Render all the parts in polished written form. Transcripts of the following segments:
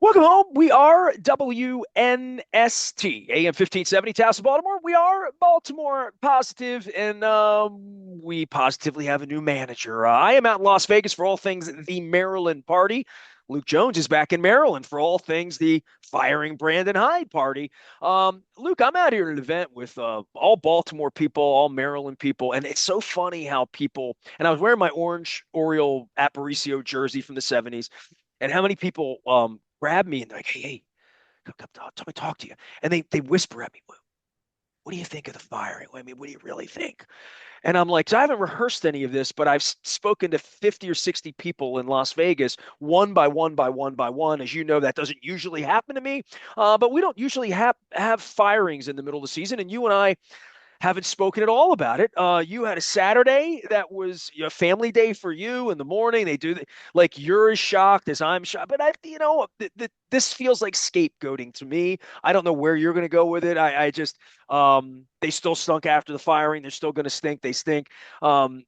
Welcome home. We are WNST, AM 1570, Taos, Baltimore. We are Baltimore positive, and we positively have a new manager. I am out in Las Vegas for all things the Maryland party. Luke Jones is back in Maryland for all things the firing Brandon Hyde party. Luke, I'm out here at an event with all Baltimore people, all Maryland people, and it's so funny how people, and I was wearing my orange Oriole Aparicio jersey from the 70s, and how many people grab me and they're like, hey, come talk to you. And they whisper at me, what do you think of the firing? I mean, what do you really think? And I'm like, so I haven't rehearsed any of this, but I've spoken to 50 or 60 people in Las Vegas, one by one by one by one. As you know, that doesn't usually happen to me, but we don't usually have firings in the middle of the season. And you and I haven't spoken at all about it. You had a Saturday that was a family day for you in the morning. They do like you're as shocked as I'm shocked, but this feels like scapegoating to me. I don't know where you're going to go with it. I just they still stunk after the firing. They're still going to stink. They stink. Maybe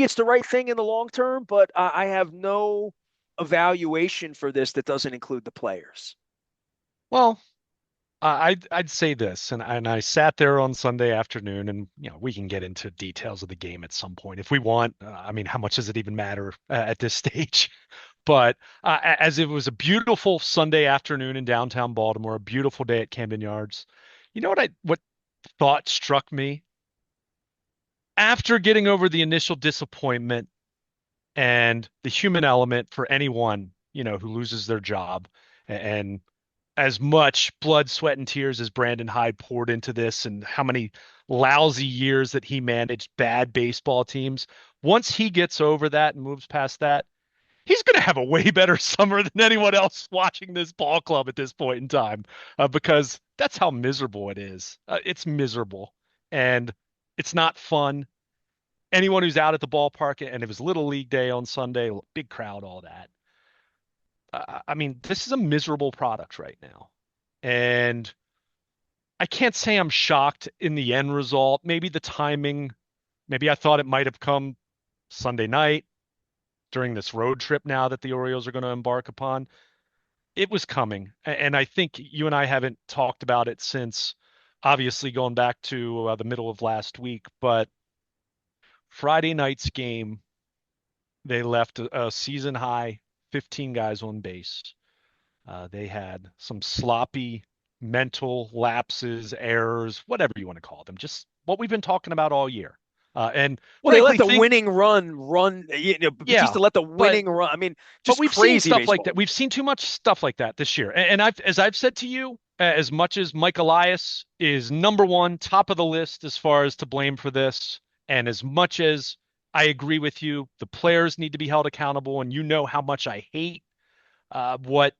it's the right thing in the long term, but I have no evaluation for this that doesn't include the players. Well, I'd say this, and I sat there on Sunday afternoon, and we can get into details of the game at some point if we want. I mean, how much does it even matter at this stage? But as it was a beautiful Sunday afternoon in downtown Baltimore, a beautiful day at Camden Yards, what thought struck me after getting over the initial disappointment and the human element for anyone who loses their job and as much blood, sweat, and tears as Brandon Hyde poured into this and how many lousy years that he managed bad baseball teams. Once he gets over that and moves past that, he's going to have a way better summer than anyone else watching this ball club at this point in time, because that's how miserable it is. It's miserable and it's not fun. Anyone who's out at the ballpark, and it was Little League Day on Sunday, big crowd, all that. I mean, this is a miserable product right now. And I can't say I'm shocked in the end result. Maybe the timing, maybe I thought it might have come Sunday night during this road trip now that the Orioles are going to embark upon. It was coming. And I think you and I haven't talked about it since obviously going back to the middle of last week. But Friday night's game, they left a season high 15 guys on base. They had some sloppy mental lapses, errors, whatever you want to call them, just what we've been talking about all year. And Well, they let frankly, the think, winning run, just yeah, to let the but winning run. I mean, but just we've seen crazy stuff like baseball. that. We've seen too much stuff like that this year. And as I've said to you, as much as Mike Elias is number one, top of the list as far as to blame for this, and as much as I agree with you, the players need to be held accountable. And you know how much I hate what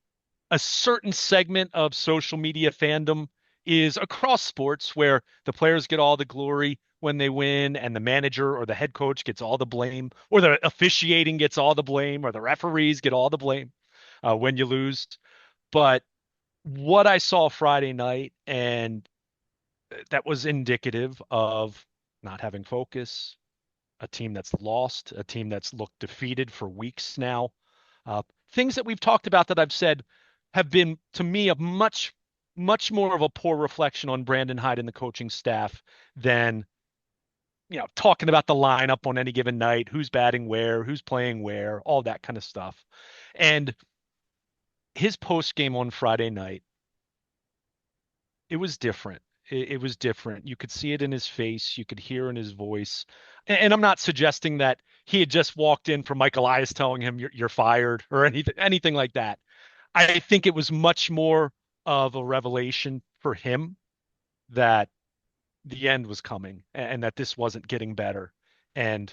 a certain segment of social media fandom is across sports where the players get all the glory when they win and the manager or the head coach gets all the blame or the officiating gets all the blame or the referees get all the blame when you lose. But what I saw Friday night, and that was indicative of not having focus, a team that's lost, a team that's looked defeated for weeks now. Things that we've talked about that I've said have been, to me, a much more of a poor reflection on Brandon Hyde and the coaching staff than, talking about the lineup on any given night, who's batting where, who's playing where, all that kind of stuff. And his post game on Friday night, it was different. It was different. You could see it in his face. You could hear in his voice. And I'm not suggesting that he had just walked in from Mike Elias telling him you're fired or anything like that. I think it was much more of a revelation for him that the end was coming and that this wasn't getting better. And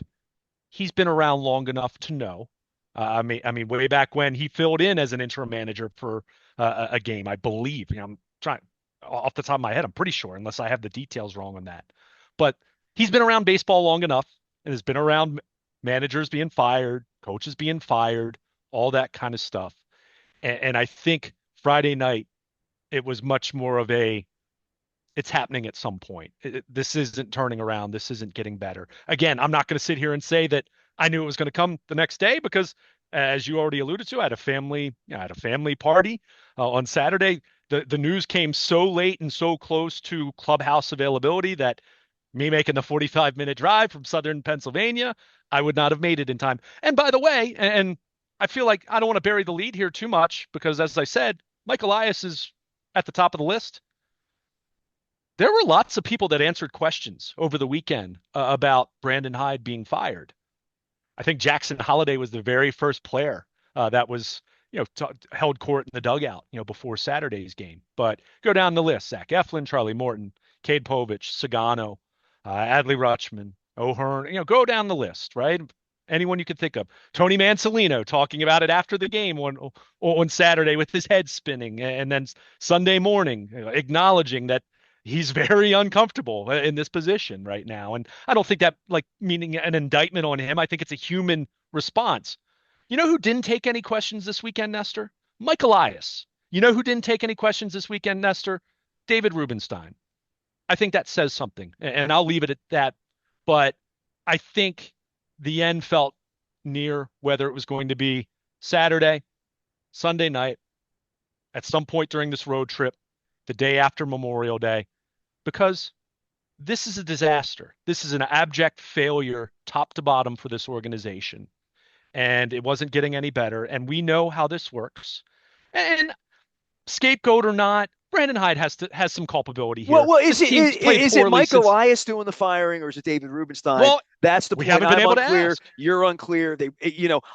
he's been around long enough to know. I mean, way back when he filled in as an interim manager for a game, I believe. I'm trying off the top of my head. I'm pretty sure, unless I have the details wrong on that. But he's been around baseball long enough and has been around managers being fired, coaches being fired, all that kind of stuff. And I think Friday night it was much more of a it's happening at some point. This isn't turning around. This isn't getting better. Again, I'm not going to sit here and say that I knew it was going to come the next day because As you already alluded to, I had a family party on Saturday. The news came so late and so close to clubhouse availability that me making the 45-minute drive from southern Pennsylvania, I would not have made it in time. And by the way, and I feel like I don't want to bury the lead here too much because, as I said, Mike Elias is at the top of the list. There were lots of people that answered questions over the weekend about Brandon Hyde being fired. I think Jackson Holliday was the very first player that was, held court in the dugout, before Saturday's game. But go down the list: Zach Eflin, Charlie Morton, Cade Povich, Sagano, Adley Rutschman, O'Hearn. Go down the list, right? Anyone you could think of. Tony Mansolino talking about it after the game on Saturday with his head spinning, and then Sunday morning acknowledging that he's very uncomfortable in this position right now. And I don't think that like meaning an indictment on him. I think it's a human response. You know who didn't take any questions this weekend, Nestor? Mike Elias. You know who didn't take any questions this weekend, Nestor? David Rubenstein. I think that says something, and I'll leave it at that. But I think the end felt near, whether it was going to be Saturday, Sunday night, at some point during this road trip, the day after Memorial Day, because this is a disaster. This is an abject failure, top to bottom, for this organization. And it wasn't getting any better. And we know how this works. And scapegoat or not, Brandon Hyde has some culpability Well, here. well, This team's played is it poorly Mike since. Elias doing the firing, or is it David Rubenstein? Well, That's the we point. haven't been I'm able to unclear. ask. You're unclear.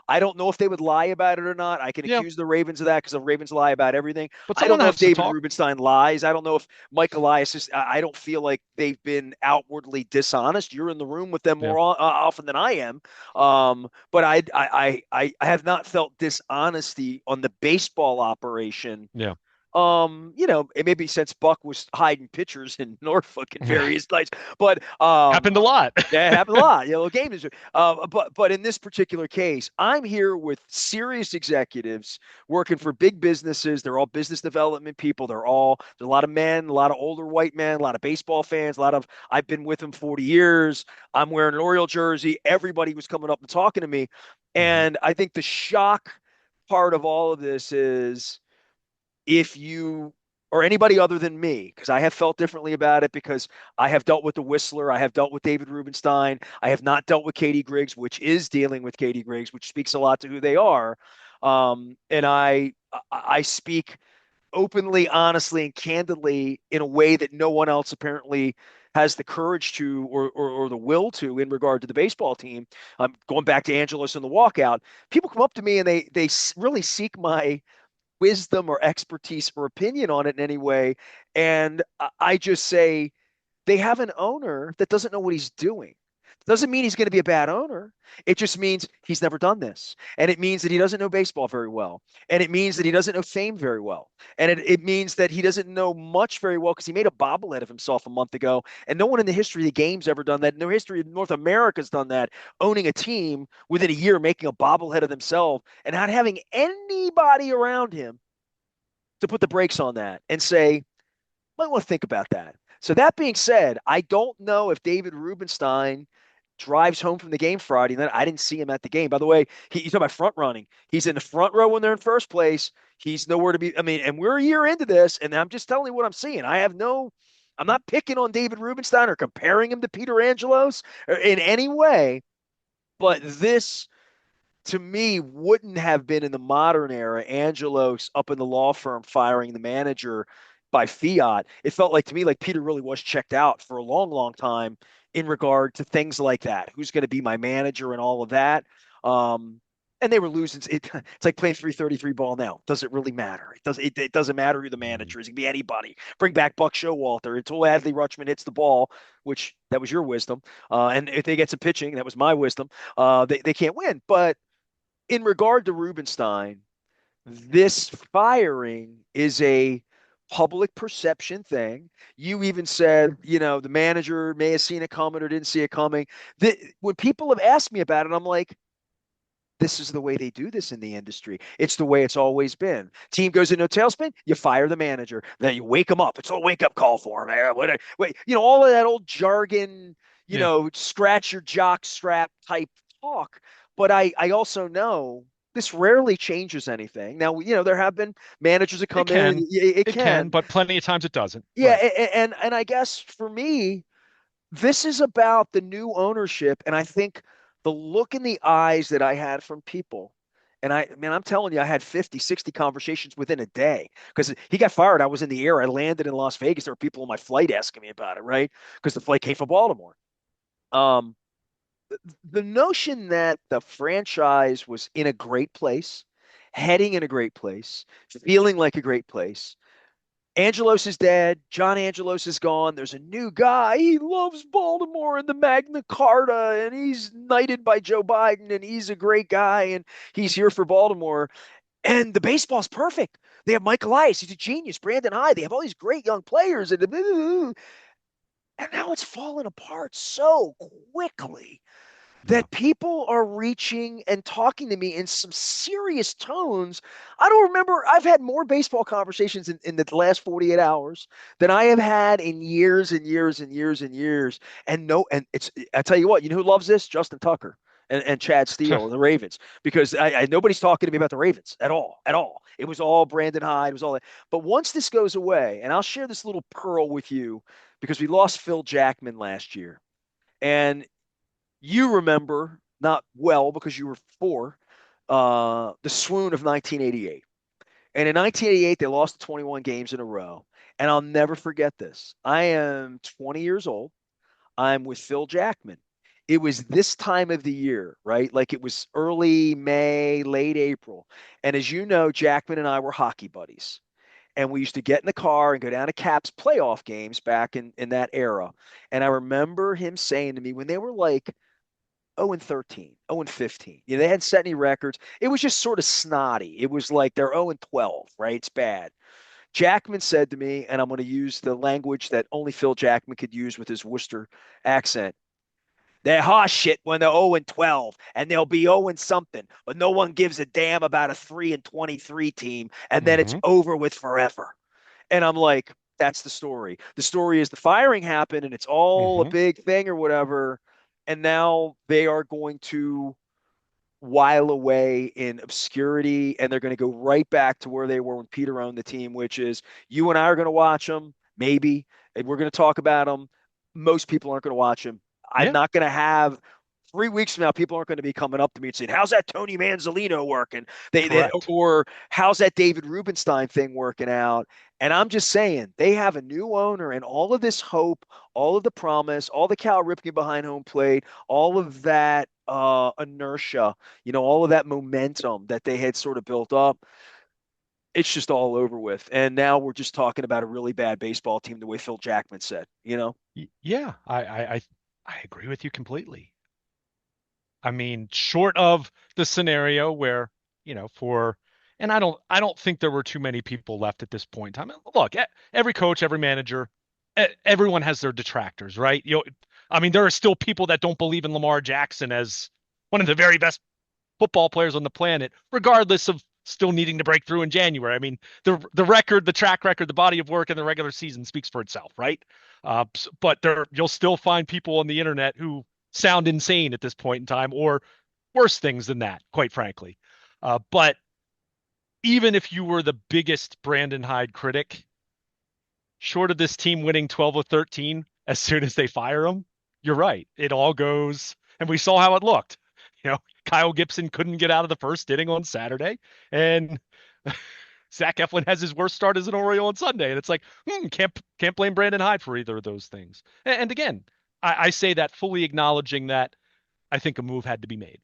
I don't know if they would lie about it or not. I can Yeah, accuse the Ravens of that because the Ravens lie about everything. but I don't someone know if has to David talk. Rubenstein lies. I don't know if Mike Elias is. I don't feel like they've been outwardly dishonest. You're in the room with them Yeah, more often than I am. But I have not felt dishonesty on the baseball operation. yeah, It maybe since Buck was hiding pitchers in Norfolk in yeah. various nights, but Happened a lot. that happened a lot. Games. But in this particular case, I'm here with serious executives working for big businesses. They're all business development people. There's a lot of men, a lot of older white men, a lot of baseball fans, a lot of I've been with them 40 years. I'm wearing an Oriole jersey. Everybody was coming up and talking to me, Mhm. and I think the shock part of all of this is if you or anybody other than me, because I have felt differently about it because I have dealt with the Whistler, I have dealt with David Rubenstein, I have not dealt with Katie Griggs, which is dealing with Katie Griggs, which speaks a lot to who they are. And I speak openly, honestly, and candidly in a way that no one else apparently has the courage to or the will to in regard to the baseball team. Going back to Angelos and the walkout, people come up to me and they really seek my wisdom or expertise or opinion on it in any way. And I just say they have an owner that doesn't know what he's doing. Doesn't mean he's going to be a bad owner. It just means he's never done this. And it means that he doesn't know baseball very well. And it means that he doesn't know fame very well. And it means that he doesn't know much very well because he made a bobblehead of himself a month ago. And no one in the history of the game's ever done that. No history of North America's done that, owning a team within a year, making a bobblehead of themselves and not having anybody around him to put the brakes on that and say, might want to think about that. So that being said, I don't know if David Rubenstein drives home from the game Friday night. I didn't see him at the game. By the way, you talk about front running. He's in the front row when they're in first place. He's nowhere to be. I mean, and we're a year into this, and I'm just telling you what I'm seeing. I'm not picking on David Rubenstein or comparing him to Peter Angelos or in any way, but this to me wouldn't have been in the modern era Angelos up in the law firm firing the manager by fiat. It felt like to me like Peter really was checked out for a long, long time in regard to things like that. Who's going to be my manager and all of that. And they were losing. It's like playing 333 ball now. Does it really matter? It doesn't matter who the Mhm. manager is. It can be anybody. Bring back Buck Showalter until Adley Rutschman hits the ball, which that was your wisdom. And if they get some pitching, that was my wisdom. They can't win. But in regard to Rubenstein, this firing is a public perception thing. You even said, the manager may have seen it coming or didn't see it coming. When people have asked me about it, I'm like, this is the way they do this in the industry. It's the way it's always been. Team goes into a tailspin, you fire the manager. Then you wake them up. It's a wake up call for him. Wait, all of that old jargon, Yeah. scratch your jock strap type talk. But I also know this rarely changes anything. Now, there have been managers that It come in and can, it it can, can. but plenty of times it doesn't. Yeah, Right. and I guess for me, this is about the new ownership, and I think the look in the eyes that I had from people. And man, I'm telling you, I had 50, 60 conversations within a day because he got fired. I was in the air. I landed in Las Vegas. There were people on my flight asking me about it, right? Because the flight came from Baltimore. Um, the notion that the franchise was in a great place, heading in a great place, feeling like a great place. Angelos is dead. John Angelos is gone. There's a new guy. He loves Baltimore and the Magna Carta, and he's knighted by Joe Biden, and he's a great guy, and he's here for Baltimore. And the baseball's perfect. They have Mike Elias. He's a genius. Brandon Hyde. They have all these great young players, and now it's fallen apart so quickly Yeah. that people are reaching and talking to me in some serious tones. I don't remember. I've had more baseball conversations in the last 48 hours than I have had in years and years and years and years. And no, and I tell you what, you know who loves this? Justin Tucker and Chad Steele and the Ravens, because nobody's talking to me about the Ravens at all, at all. It was all Brandon Hyde, it was all that. But once this goes away, and I'll share this little pearl with you because we lost Phil Jackman last year. And you remember not well because you were four, the swoon of 1988. And in 1988, they lost 21 games in a row. And I'll never forget this. I am 20 years old. I'm with Phil Jackman. It was this time of the year, right? Like it was early May, late April. And as you know, Jackman and I were hockey buddies. And we used to get in the car and go down to Caps playoff games back in that era. And I remember him saying to me when they were like 0 and 13, 0 and 15. They hadn't set any records. It was just sort of snotty. It was like they're 0 and 12, right? It's bad. Jackman said to me, and I'm going to use the language that only Phil Jackman could use with his Worcester accent. They're hoss shit when they're 0 and 12, and they'll be 0 and something, but no one gives a damn about a 3 and 23 team, and then it's Hmm. over with forever. And I'm like, that's the story. The story is the firing happened and it's all a Hmm. big thing or whatever. And now they are going to while away in obscurity and they're going to go right back to where they were when Peter owned the team, which is you and I are going to watch them, maybe, and we're going to talk about them. Most people aren't going to watch them. I'm Yeah. not going to have 3 weeks from now, people aren't going to be coming up to me and saying, "How's that Tony Manzolino working?" Correct. Or "How's that David Rubenstein thing working out?" And I'm just saying, they have a new owner, and all of this hope, all of the promise, all the Cal Ripken behind home plate, all of that inertia, all of that momentum that they had sort of built up. It's just all over with, and now we're just talking about a really bad baseball team, the way Phil Jackman said. Yeah, I agree with you completely. I mean, short of the scenario where, for and I don't think there were too many people left at this point in time. Look, every coach, every manager, everyone has their detractors, right? I mean, there are still people that don't believe in Lamar Jackson as one of the very best football players on the planet, regardless of still needing to break through in January. I mean, the record, the track record, the body of work in the regular season speaks for itself, right? But you'll still find people on the internet who sound insane at this point in time, or worse things than that, quite frankly. But even if you were the biggest Brandon Hyde critic, short of this team winning 12 or 13 as soon as they fire him, you're right. It all goes, and we saw how it looked. Kyle Gibson couldn't get out of the first inning on Saturday, and Zach Eflin has his worst start as an Oriole on Sunday. And it's like, can't blame Brandon Hyde for either of those things. And again, I say that fully acknowledging that I think a move had to be made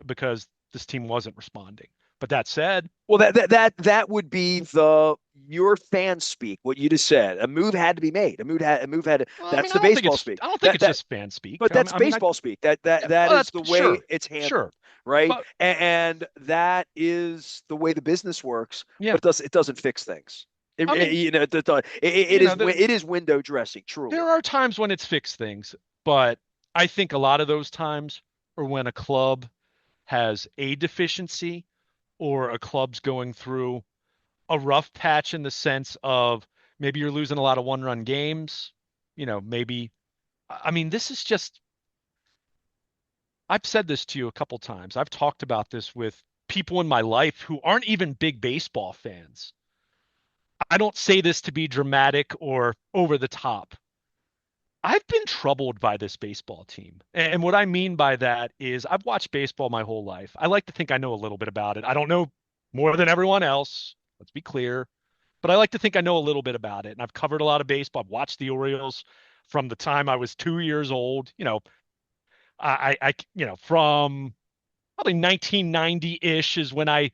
because this team wasn't responding. But that said, Well, that would be the your fan speak. What you just said, a move had to be made. A move had. well, I That's mean, the baseball speak. I don't think That it's that just fan speak. But that's I mean, baseball speak. That well, is that's the way sure, it's handled, sure, right? but And that is the way the business works. yeah, But it doesn't fix things. I mean, It is window dressing, truly. there are times when it's fixed things, but I think a lot of those times are when a club has a deficiency or a club's going through a rough patch in the sense of maybe you're losing a lot of one-run games. Maybe, I mean, this is just, I've said this to you a couple times. I've talked about this with people in my life who aren't even big baseball fans. I don't say this to be dramatic or over the top. I've been troubled by this baseball team. And what I mean by that is I've watched baseball my whole life. I like to think I know a little bit about it. I don't know more than everyone else. Let's be clear. But I like to think I know a little bit about it. And I've covered a lot of baseball. I've watched the Orioles from the time I was 2 years old. From probably 1990-ish is when I,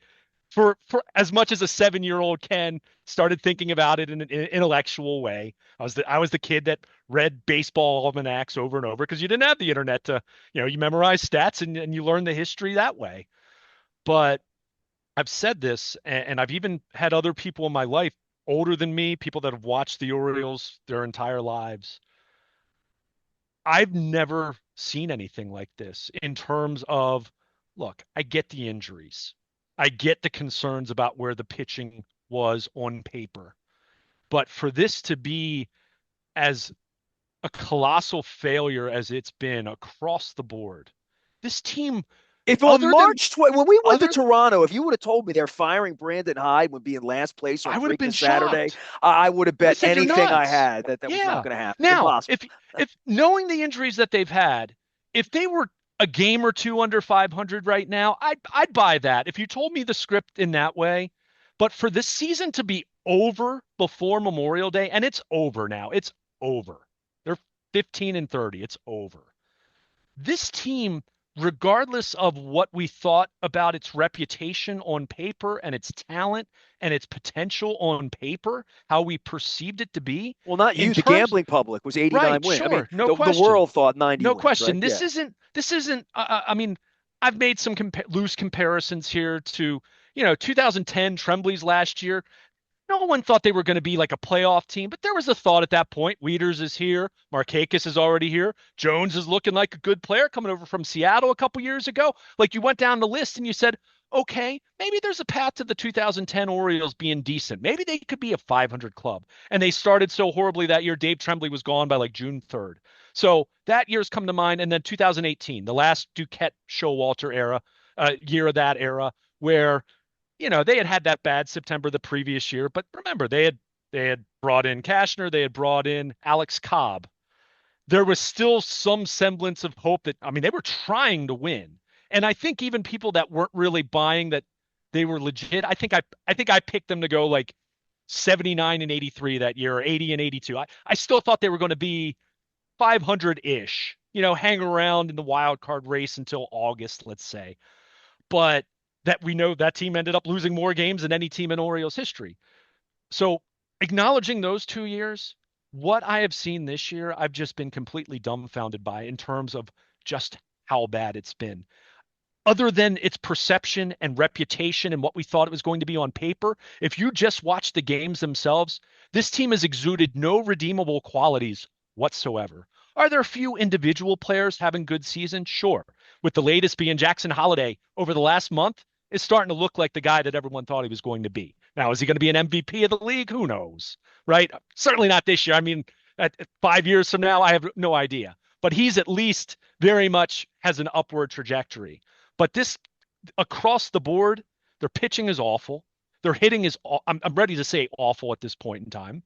for as much as a 7-year-old can, started thinking about it in an intellectual way. I was the kid that read baseball almanacs over and over because you didn't have the internet to, you memorize stats and you learn the history that way. But I've said this, and I've even had other people in my life older than me, people that have watched the Orioles their entire lives. I've never seen anything like this in terms of, look, I get the injuries. I get the concerns about where the pitching was on paper. But for this to be as a colossal failure as it's been across the board, this team, If on other than March 20, when we went to other, Toronto, if you would have told me they're firing Brandon Hyde would be in last place on I would have been freaking Saturday, shocked. I would have I would have bet said you're anything I nuts. had that that was not Yeah. going to happen. Now, Impossible. if knowing the injuries that they've had, if they were a game or two under 500 right now, I'd buy that. If you told me the script in that way, but for this season to be over before Memorial Day, and it's over now. It's over. They're 15 and 30. It's over. This team, regardless of what we thought about its reputation on paper and its talent and its potential on paper, how we perceived it to be, Well, not in you. The terms, gambling public was 89 right, win. I mean, sure, no the question. world thought 90 No wins, right? question. Yeah. This isn't I mean, I've made some loose comparisons here to, 2010 Tremblay's last year. No one thought they were going to be like a playoff team, but there was a thought at that point. Wieters is here. Markakis is already here. Jones is looking like a good player coming over from Seattle a couple years ago. Like you went down the list and you said, okay, maybe there's a path to the 2010 Orioles being decent. Maybe they could be a 500 club. And they started so horribly that year. Dave Tremblay was gone by like June 3rd. So that year's come to mind. And then 2018, the last Duquette Showalter era, year of that era, where they had that bad September the previous year, but remember they had brought in Cashner, they had brought in Alex Cobb. There was still some semblance of hope that, I mean, they were trying to win. And I think even people that weren't really buying that they were legit, I think I picked them to go like 79 and 83 that year or 80 and 82. I still thought they were going to be 500-ish, hang around in the wild card race until August, let's say. But that we know that team ended up losing more games than any team in Orioles history. So acknowledging those 2 years, what I have seen this year, I've just been completely dumbfounded by in terms of just how bad it's been. Other than its perception and reputation and what we thought it was going to be on paper, if you just watch the games themselves, this team has exuded no redeemable qualities whatsoever. Are there a few individual players having good seasons? Sure. With the latest being Jackson Holliday over the last month, is starting to look like the guy that everyone thought he was going to be. Now, is he going to be an MVP of the league? Who knows? Right? Certainly not this year. I mean, at 5 years from now, I have no idea. But he's at least very much has an upward trajectory. But this across the board, their pitching is awful. Their hitting is, I'm ready to say awful at this point in time.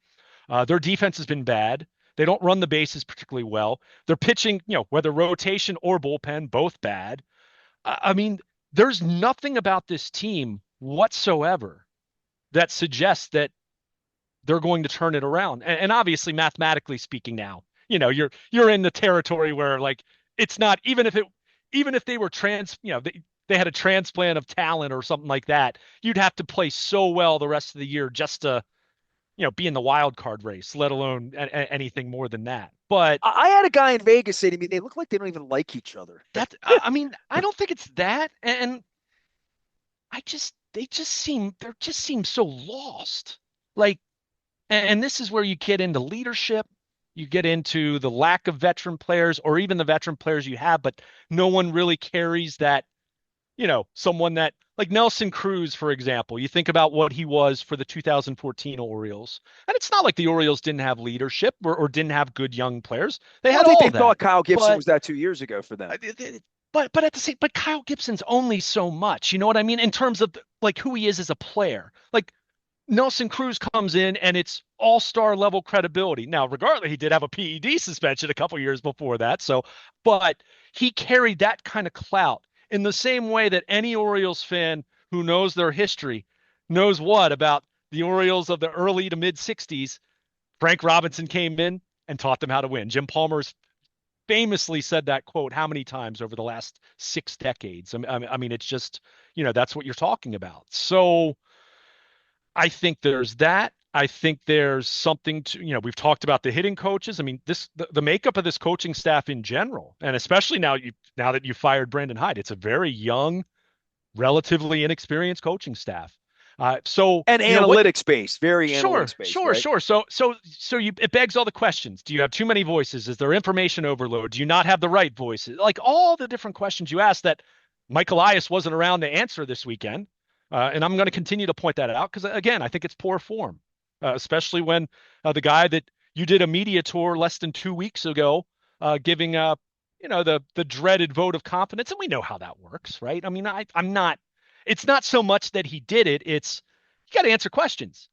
Their defense has been bad. They don't run the bases particularly well. Their pitching, whether rotation or bullpen, both bad. I mean, there's nothing about this team whatsoever that suggests that they're going to turn it around. And obviously, mathematically speaking, now, you're in the territory where like it's not even if they were they had a transplant of talent or something like that, you'd have to play so well the rest of the year just to be in the wild card race, let alone anything more than that. But I had a guy in Vegas say to me, they look like they don't even like each other. I mean, I don't think it's that. And they just seem so lost. Like, and this is where you get into leadership. You get into the lack of veteran players or even the veteran players you have, but no one really carries that, someone that like Nelson Cruz, for example, you think about what he was for the 2014 Orioles. And it's not like the Orioles didn't have leadership or didn't have good young players. They Well, I had think all they thought that. Kyle Gibson But was that 2 years ago for them. but at the same, but Kyle Gibson's only so much. You know what I mean? In terms of like who he is as a player. Like Nelson Cruz comes in and it's all-star level credibility. Now, regardless, he did have a PED suspension a couple years before that. So, but he carried that kind of clout in the same way that any Orioles fan who knows their history knows what about the Orioles of the early to mid 60s. Frank Robinson came in and taught them how to win. Jim Palmer's famously said that quote how many times over the last 6 decades? I mean, it's just, that's what you're talking about. So I think there's that. I think there's something to, we've talked about the hitting coaches. I mean, the makeup of this coaching staff in general, and especially now that you fired Brandon Hyde, it's a very young, relatively inexperienced coaching staff. So And what? analytics based, very Sure, analytics based, sure, right? sure. It begs all the questions. Do you have too many voices? Is there information overload? Do you not have the right voices? Like all the different questions you asked that Mike Elias wasn't around to answer this weekend. And I'm going to continue to point that out because again, I think it's poor form, especially when the guy that you did a media tour less than 2 weeks ago, giving the dreaded vote of confidence, and we know how that works, right? I mean, I'm not. It's not so much that he did it. It's you got to answer questions.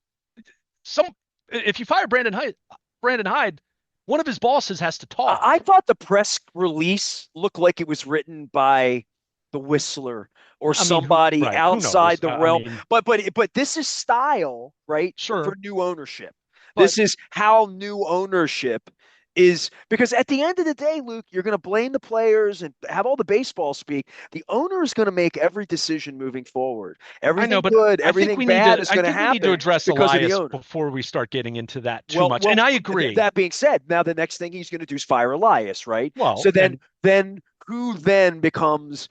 Some If you fire Brandon Hyde, one of his bosses has to I talk. thought the press release looked like it was written by the Whistler or I mean, who somebody right? Who outside knows? the I realm. mean, But this is style, right? For sure, new ownership. but This is how new ownership is because at the end of the day, Luke, you're going to blame the players and have all the baseball speak. The owner is going to make every decision moving forward. I know, Everything but good, I think everything we need bad to. is I going to think we need to happen address because of the Elias owner. before we start getting into that too Well, much. And well, I agree. that being said, now the next thing he's going to do is fire Elias, right? Well, So and then who then becomes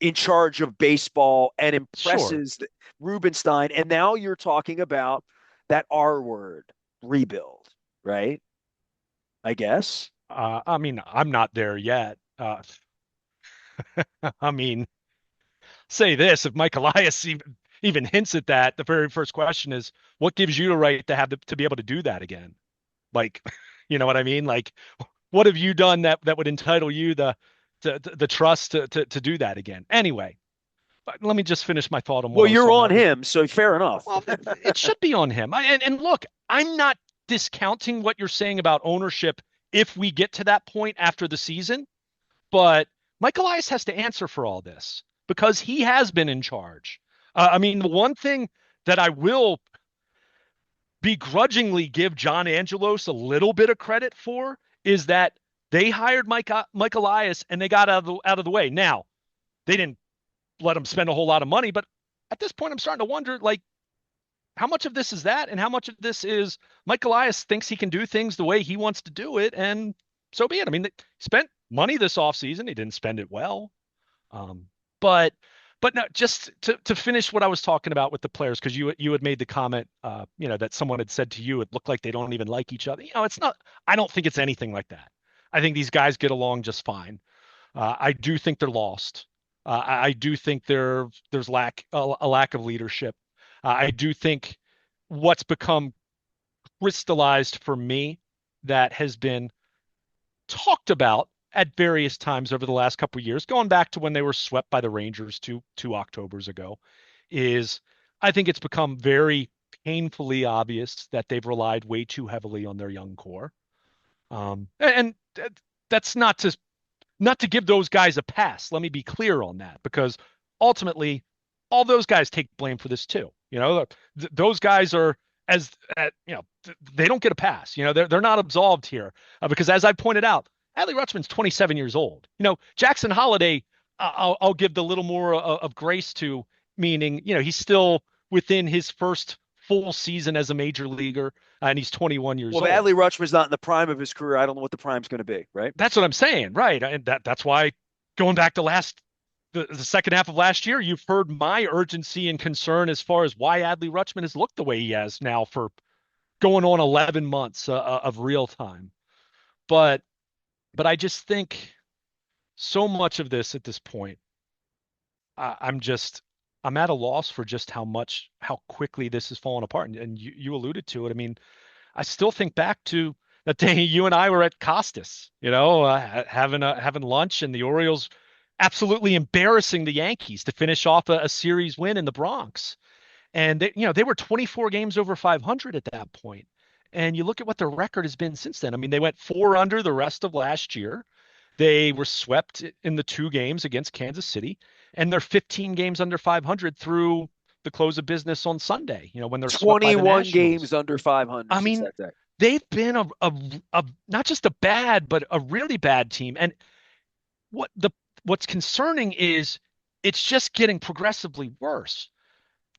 in charge of baseball and sure. impresses Rubenstein? And now you're talking about that R word, rebuild, right? I guess. I mean, I'm not there yet. I mean, say this: if Mike Elias even hints at that, the very first question is, what gives you the right to to be able to do that again? Like, you know what I mean? Like, what have you done that would entitle you the trust to do that again? Anyway, but let me just finish my thought on what Well, I was you're talking on about. him, so fair enough. Well, it should be on him. And look, I'm not discounting what you're saying about ownership if we get to that point after the season, but Mike Elias has to answer for all this because he has been in charge. I mean, the one thing that I will begrudgingly give John Angelos a little bit of credit for is that they hired Mike Elias and they got out of the way. Now, they didn't let him spend a whole lot of money, but at this point, I'm starting to wonder, like, how much of this is that, and how much of this is Mike Elias thinks he can do things the way he wants to do it, and so be it. I mean, they spent money this offseason. He didn't spend it well. Um, but no, just to finish what I was talking about with the players, because you had made the comment, that someone had said to you, it looked like they don't even like each other. It's not. I don't think it's anything like that. I think these guys get along just fine. I do think they're lost. I do think there's a lack of leadership. I do think what's become crystallized for me that has been talked about at various times over the last couple of years, going back to when they were swept by the Rangers two Octobers ago, is I think it's become very painfully obvious that they've relied way too heavily on their young core. And that's not to give those guys a pass. Let me be clear on that because ultimately, all those guys take blame for this too. Those guys are they don't get a pass. They're not absolved here because as I pointed out, Adley Rutschman's 27 years old. Jackson Holiday, I'll give the little more of grace to, meaning he's still within his first full season as a major leaguer, and he's 21 years Well, old. Adley Rutschman's not in the prime of his career. I don't know what the prime's going to be, right? That's what I'm saying, right? And that's why going back to the second half of last year, you've heard my urgency and concern as far as why Adley Rutschman has looked the way he has now for going on 11 months of real time. But I just think so much of this at this point, I'm just I'm at a loss for just how quickly this has fallen apart. And you alluded to it. I mean, I still think back to that day you and I were at Costas, having lunch, and the Orioles absolutely embarrassing the Yankees to finish off a series win in the Bronx. And they were 24 games over 500 at that point. And you look at what their record has been since then. I mean, they went four under the rest of last year. They were swept in the two games against Kansas City, and they're 15 games under 500 through the close of business on Sunday, when they're swept by the 21 Nationals. games under 500 I since mean, that day. they've been a not just a bad, but a really bad team. And what the what's concerning is it's just getting progressively worse.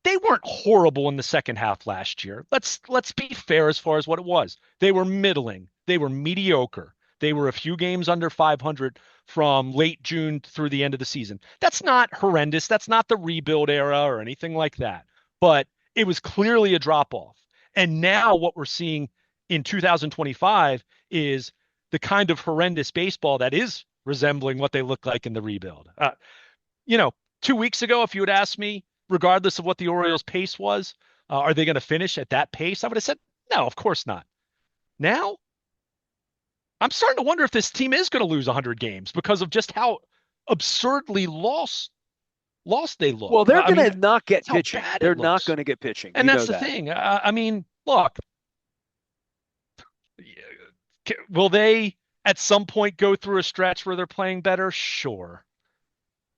They weren't horrible in the second half last year. Let's be fair as far as what it was. They were middling. They were mediocre. They were a few games under 500 from late June through the end of the season. That's not horrendous. That's not the rebuild era or anything like that. But it was clearly a drop off. And now what we're seeing in 2025 is the kind of horrendous baseball that is resembling what they look like in the rebuild. You know, 2 weeks ago, if you had asked me, regardless of what the Orioles' pace was, are they going to finish at that pace? I would have said, no, of course not. Now, I'm starting to wonder if this team is going to lose 100 games because of just how absurdly lost they look. Well, they're I going mean, to not get that's how pitching. bad They're it not looks. going to get pitching. And You that's know the that. thing. I mean, look, will they at some point go through a stretch where they're playing better? Sure.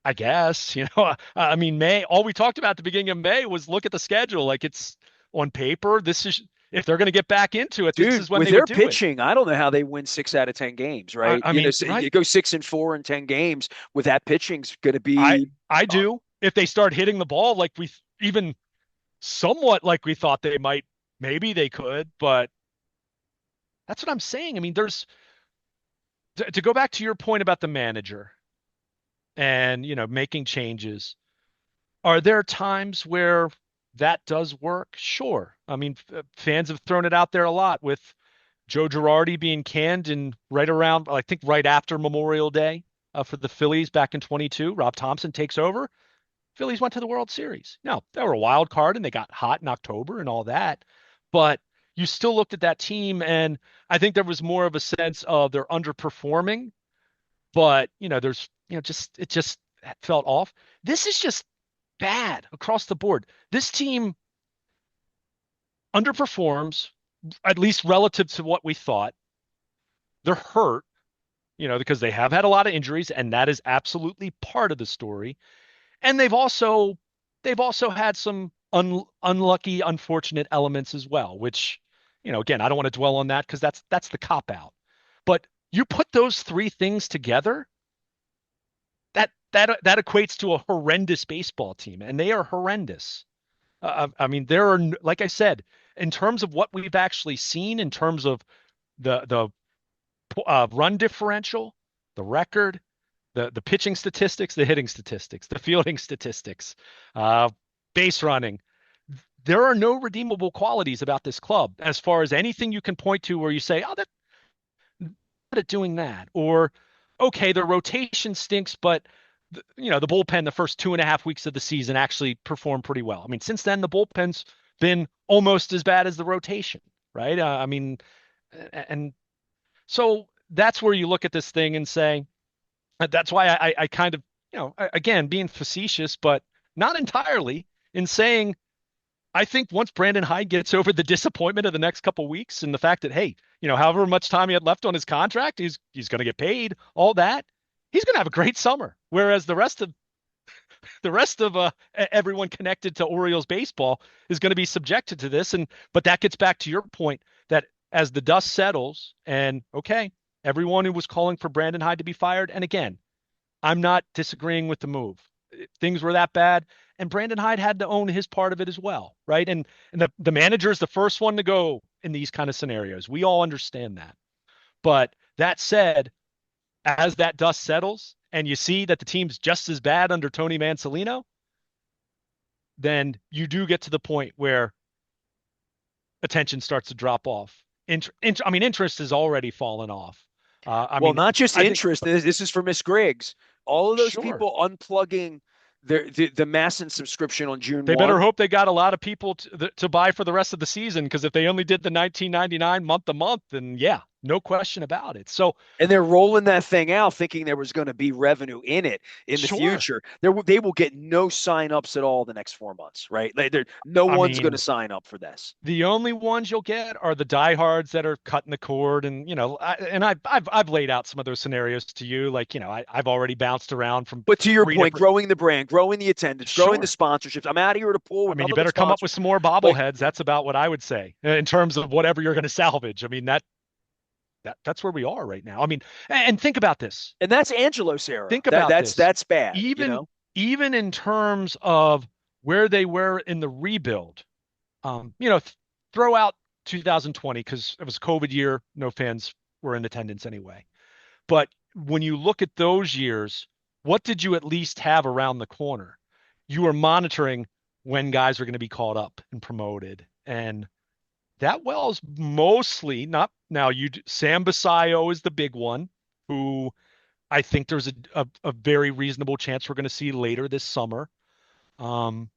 I guess, I mean, all we talked about at the beginning of May was look at the schedule. Like it's on paper. If they're going to get back into it, this Dude, is when with they would their do it. pitching, I don't know how they win 6 out of 10 games, I, right? I mean, right. You go 6-4 in 10 games with that pitching's going to I, be. I uh, do. If they start hitting the ball like even somewhat like we thought they might, maybe they could, but that's what I'm saying. I mean, to go back to your point about the manager and, making changes. Are there times where that does work? Sure. I mean, fans have thrown it out there a lot with Joe Girardi being canned in right around, I think, right after Memorial Day for the Phillies back in 22. Rob Thompson takes over. Phillies went to the World Series. Now, they were a wild card and they got hot in October and all that. But you still looked at that team, and I think there was more of a sense of they're underperforming. But, it just felt off. This is just bad across the board. This team underperforms, at least relative to what we thought. They're hurt, because they have had a lot of injuries, and that is absolutely part of the story. And they've also had some unlucky, unfortunate elements as well, which, again, I don't want to dwell on that because that's the cop out. But you put those three things together, that equates to a horrendous baseball team, and they are horrendous. I mean, there are, like I said, in terms of what we've actually seen, in terms of the run differential, the record, the pitching statistics, the hitting statistics, the fielding statistics, uh, base running. There are no redeemable qualities about this club as far as anything you can point to where you say, oh, they're good at doing that, or okay, their rotation stinks, but the bullpen the first 2.5 weeks of the season actually performed pretty well. I mean, since then the bullpen's been almost as bad as the rotation, right? I mean, and so that's where you look at this thing and say, that's why I kind of, again, being facetious, but not entirely, in saying, I think once Brandon Hyde gets over the disappointment of the next couple of weeks and the fact that, hey, however much time he had left on his contract, he's going to get paid, all that, he's going to have a great summer. Whereas the rest of everyone connected to Orioles baseball is going to be subjected to this. But that gets back to your point that as the dust settles, and okay, everyone who was calling for Brandon Hyde to be fired, and again, I'm not disagreeing with the move. Things were that bad, and Brandon Hyde had to own his part of it as well, right? And the manager is the first one to go in these kind of scenarios. We all understand that. But that said, as that dust settles and you see that the team's just as bad under Tony Mansolino, then you do get to the point where attention starts to drop off. I mean, interest has already fallen off. I Well, mean, not just I think, interest. This is for Miss Griggs. All of those sure. people unplugging the Masson subscription on June They better 1. hope they got a lot of people to buy for the rest of the season, because if they only did the 19.99 month to month, then yeah, No question about it. So And they're rolling that thing out thinking there was going to be revenue in it in the sure. future. They will get no sign-ups at all the next 4 months, right? No I one's going to mean, sign up for this. the only ones you'll get are the diehards that are cutting the cord, and I've laid out some of those scenarios to you. Like I've already bounced around from But to your three point, different. growing the brand, growing the attendance, growing the Sure. sponsorships. I'm out of here at a pool I with mean, you nothing but better come up sponsors. with some more Like, bobbleheads. That's about what I would say in terms of whatever you're going to salvage. I mean, that's where we are right now. I mean, and think about this. and that's Angelos era. Think about this. That's bad, you Even know. even in terms of where they were in the rebuild, throw out 2020 because it was a COVID year. No fans were in attendance anyway. But when you look at those years, what did you at least have around the corner? You were monitoring when guys are going to be called up and promoted. And that well is mostly not now. Sam Basayo is the big one, who I think there's a very reasonable chance we're going to see later this summer. Um,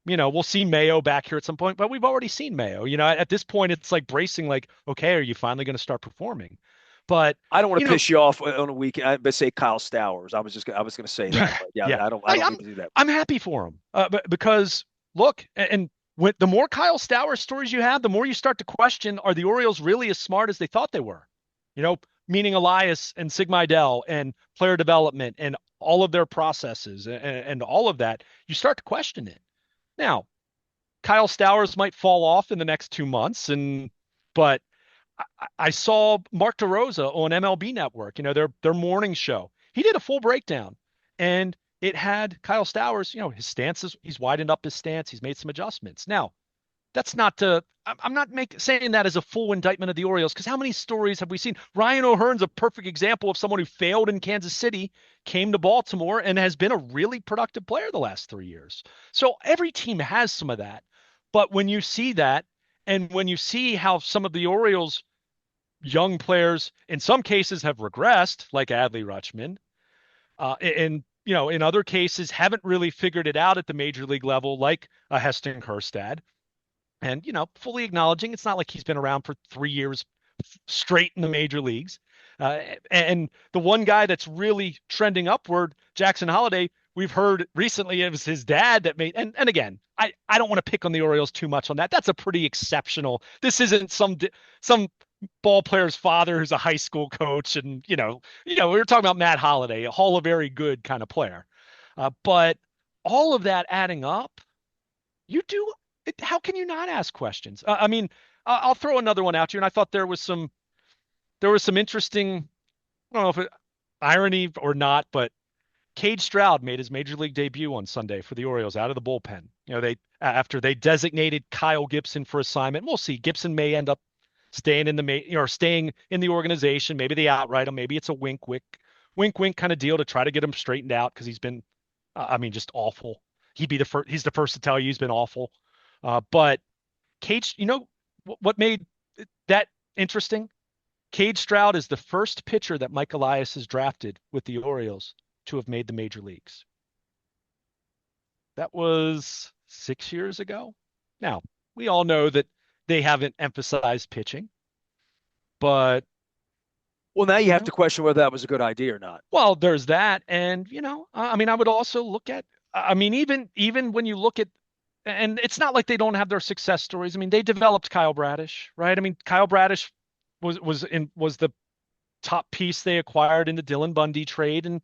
we'll see Mayo back here at some point, but we've already seen Mayo. At this point, it's like bracing, like, okay, are you finally going to start performing? But, I don't want you to know, piss you off on a weekend. But say Kyle Stowers. I was going to say that, but yeah, yeah, I I, don't I'm need to do that. I'm happy for him, because look, and when the more Kyle Stowers stories you have, the more you start to question: are the Orioles really as smart as they thought they were? Meaning Elias and Sigmaidel and player development and all of their processes and all of that. You start to question it. Now, Kyle Stowers might fall off in the next 2 months, but I saw Mark DeRosa on MLB Network, their morning show. He did a full breakdown, and it had Kyle Stowers. His stance he's widened up his stance. He's made some adjustments. Now, that's not to. I'm not saying that as a full indictment of the Orioles, because how many stories have we seen? Ryan O'Hearn's a perfect example of someone who failed in Kansas City, came to Baltimore, and has been a really productive player the last 3 years. So every team has some of that. But when you see that, and when you see how some of the Orioles young players, in some cases, have regressed, like Adley Rutschman, and in other cases, haven't really figured it out at the major league level, like a Heston Kjerstad, and fully acknowledging it's not like he's been around for 3 years straight in the major leagues. And the one guy that's really trending upward, Jackson Holliday, we've heard recently it was his dad that made. And again, I don't want to pick on the Orioles too much on that. That's a pretty exceptional. This isn't some ball player's father who's a high school coach, and we were talking about Matt Holliday, a Hall of Very Good kind of player. But all of that adding up, you do. How can you not ask questions? I mean, I'll throw another one out to you, and I thought there was some interesting, I don't know if irony or not, but Cade Stroud made his major league debut on Sunday for the Orioles out of the bullpen. They after they designated Kyle Gibson for assignment. We'll see. Gibson may end up staying in staying in the organization. Maybe they outright him. Maybe it's a wink, wink kind of deal to try to get him straightened out because he's been, I mean, just awful. He's the first to tell you he's been awful. But Cade, what made that interesting? Cade Stroud is the first pitcher that Mike Elias has drafted with the Orioles to have made the major leagues. That was 6 years ago. Now, we all know that they haven't emphasized pitching, but Well, now you you have to know, question whether that was a good idea or not. well, there's that, and I mean, I would also look at, I mean, even when you look at, and it's not like they don't have their success stories. I mean, they developed Kyle Bradish, right? I mean, Kyle Bradish was the top piece they acquired in the Dylan Bundy trade. And,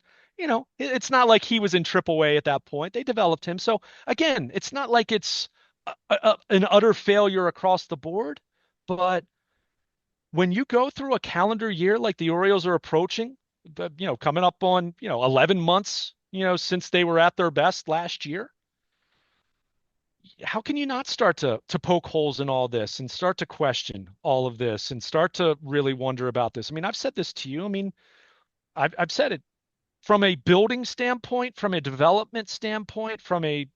it's not like he was in AAA at that point. They developed him. So again, it's not like it's an utter failure across the board. But when you go through a calendar year like the Orioles are approaching, coming up on, 11 months, since they were at their best last year, how can you not start to poke holes in all this and start to question all of this and start to really wonder about this? I mean, I've said this to you. I mean, I've said it from a building standpoint, from a development standpoint, from a,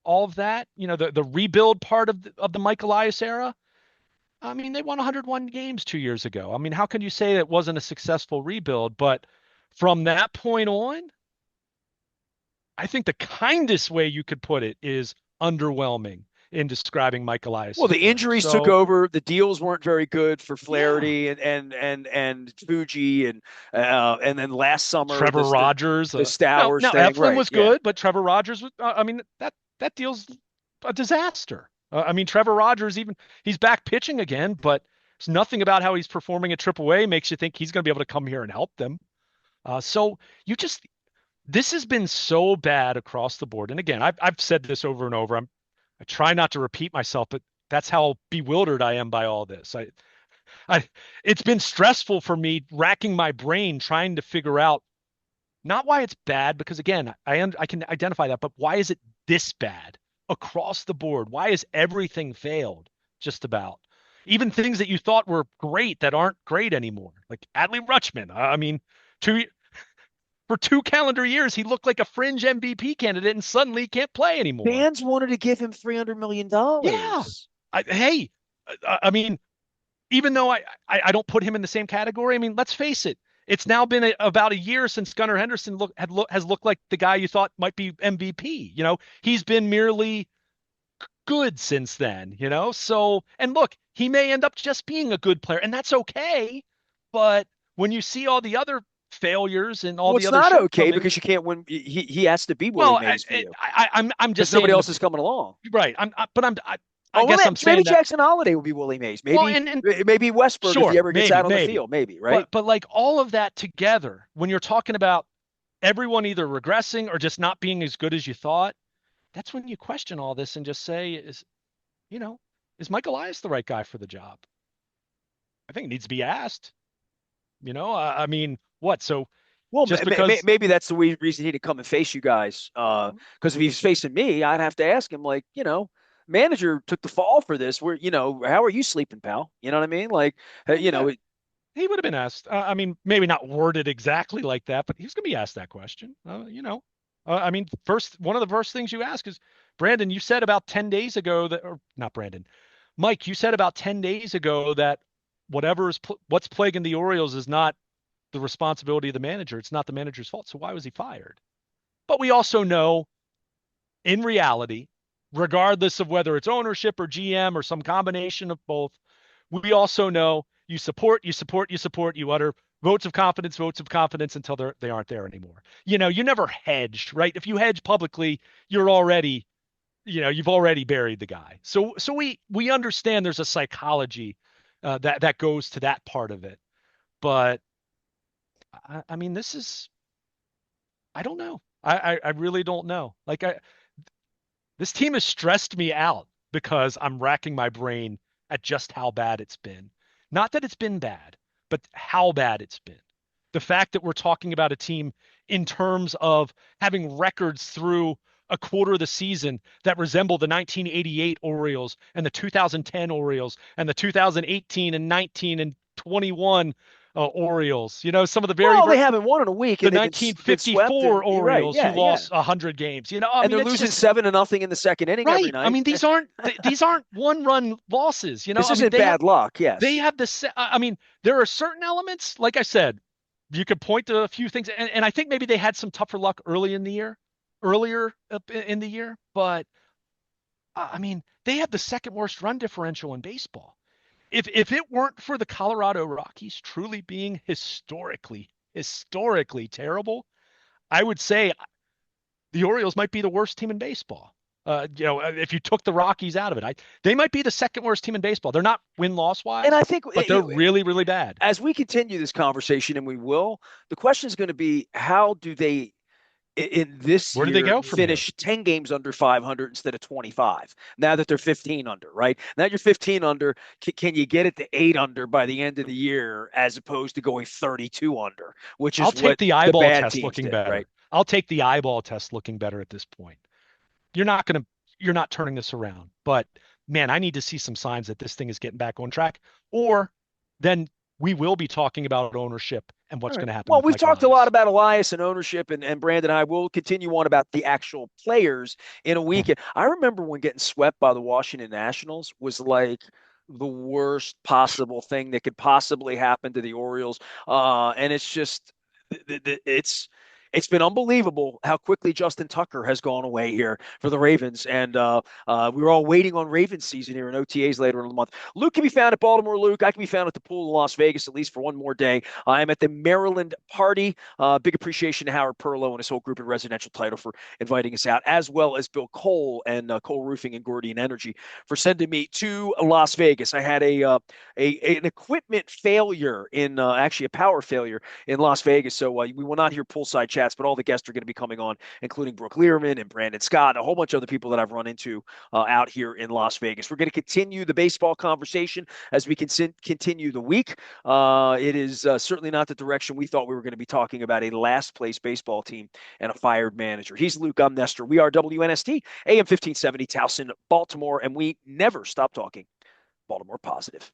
all of that, the rebuild part of the Mike Elias era. I mean, they won 101 games 2 years ago. I mean, how can you say it wasn't a successful rebuild? But from that point on, I think the kindest way you could put it is underwhelming. in describing Mike Well, Elias's the play. injuries took So over. The deals weren't very good for yeah, Flaherty and Fuji and then last summer Trevor Rogers. the Now, Stowers now thing. Eflin Right. was Yeah. good, but Trevor Rogers was. I mean, that deal's a disaster. I mean, Trevor Rogers even he's back pitching again, but there's nothing about how he's performing at AAA makes you think he's going to be able to come here and help them. So you just this has been so bad across the board. And again, I've said this over and over. I try not to repeat myself, but that's how bewildered I am by all this. I it's been stressful for me racking my brain trying to figure out not why it's bad, because again, I can identify that, but why is it this bad across the board? Why has everything failed just about? Even things that you thought were great that aren't great anymore, like Adley Rutschman. I mean, two for 2 calendar years, he looked like a fringe MVP candidate, and suddenly he can't play anymore. Fans wanted to give him $300 Yeah. million. Hey, I mean, even though I don't put him in the same category, I mean, let's face it. It's now been about a year since Gunnar Henderson has looked like the guy you thought might be MVP. He's been merely good since then, So, and look, he may end up just being a good player, and that's okay. But when you see all the other failures and all Well, the it's other not okay shortcomings, because you can't win. He has to be Willie well, Mays for you I'm because just nobody saying else is coming along. right. I Oh, well, guess I'm maybe saying that. Jackson Holiday will be Willie Mays. Well, Maybe and maybe Westburg if he sure, ever gets maybe, out on the maybe, field. Maybe right. but like all of that together, when you're talking about everyone either regressing or just not being as good as you thought, that's when you question all this and just say, you know, is Mike Elias the right guy for the job? I think it needs to be asked. I mean, what? So Well, just because, maybe that's the reason he to come and face you guys. Because if he's facing me, I'd have to ask him, like, manager took the fall for this. How are you sleeping, pal? You know what I mean? Like, yeah, he would have been asked. I mean, maybe not worded exactly like that, but he's going to be asked that question. I mean, one of the first things you ask is, Brandon, you said about 10 days ago that, or not Brandon, Mike, you said about 10 days ago that what's plaguing the Orioles is not the responsibility of the manager. It's not the manager's fault. So why was he fired? But we also know in reality, regardless of whether it's ownership or GM or some combination of both, we also know you support, you support, you support, you utter votes of confidence until they aren't there anymore. You never hedged, right? If you hedge publicly, you're already, you've already buried the guy. So we understand there's a psychology that goes to that part of it. But I mean, I don't know. I really don't know. This team has stressed me out because I'm racking my brain at just how bad it's been. Not that it's been bad, but how bad it's been. The fact that we're talking about a team in terms of having records through a quarter of the season that resemble the 1988 Orioles and the 2010 Orioles and the 2018 and 19 and 21 Orioles. Some of the very, well, they very haven't won in a week the and they've been swept. 1954 And you're right. Orioles who Yeah, yeah. lost 100 games. I And mean, they're it's losing just 7-0 in the second inning every right. I night. mean, these aren't one-run losses. This I mean, isn't bad luck. they Yes. have this. I mean, there are certain elements, like I said, you could point to a few things, and I think maybe they had some tougher luck earlier in the year, but I mean, they have the second worst run differential in baseball. If it weren't for the Colorado Rockies truly being historically terrible, I would say the Orioles might be the worst team in baseball. If you took the Rockies out of it, they might be the second worst team in baseball. They're not win-loss And wise, I think but they're really, really bad. as we continue this conversation, and we will, the question is going to be how do they in this Where do they year go from here? finish 10 games under 500 instead of 25 now that they're 15 under, right? Now you're 15 under. Can you get it to 8 under by the end of the year as opposed to going 32 under, which I'll is take what the the eyeball bad test teams looking did, right? better. I'll take the eyeball test looking better at this point. You're not going to, you're not turning this around, but man, I need to see some signs that this thing is getting back on track, or then we will be talking about ownership and All what's right. going to happen Well, with we've Mike talked a lot Elias. about Elias and ownership, and Brandon and I will continue on about the actual players in a weekend. I remember when getting swept by the Washington Nationals was like the worst possible thing that could possibly happen to the Orioles. And it's just, it's It's been unbelievable how quickly Justin Tucker has gone away here for the Ravens. And we were all waiting on Ravens season here in OTAs later in the month. Luke can be found at Baltimore Luke. I can be found at the pool in Las Vegas, at least for one more day. I am at the Maryland party. Big appreciation to Howard Perlow and his whole group at Residential Title for inviting us out, as well as Bill Cole and Cole Roofing and Gordian Energy for sending me to Las Vegas. I had an equipment failure in actually a power failure in Las Vegas. So we will not hear poolside chats, but all the guests are going to be coming on, including Brooke Learman and Brandon Scott, and a whole bunch of other people that I've run into out here in Las Vegas. We're going to continue the baseball conversation as we continue the week. It is certainly not the direction we thought we were going to be talking about a last place baseball team and a fired manager. He's Luke. I'm Nestor. We are WNST, AM 1570, Towson, Baltimore, and we never stop talking Baltimore positive.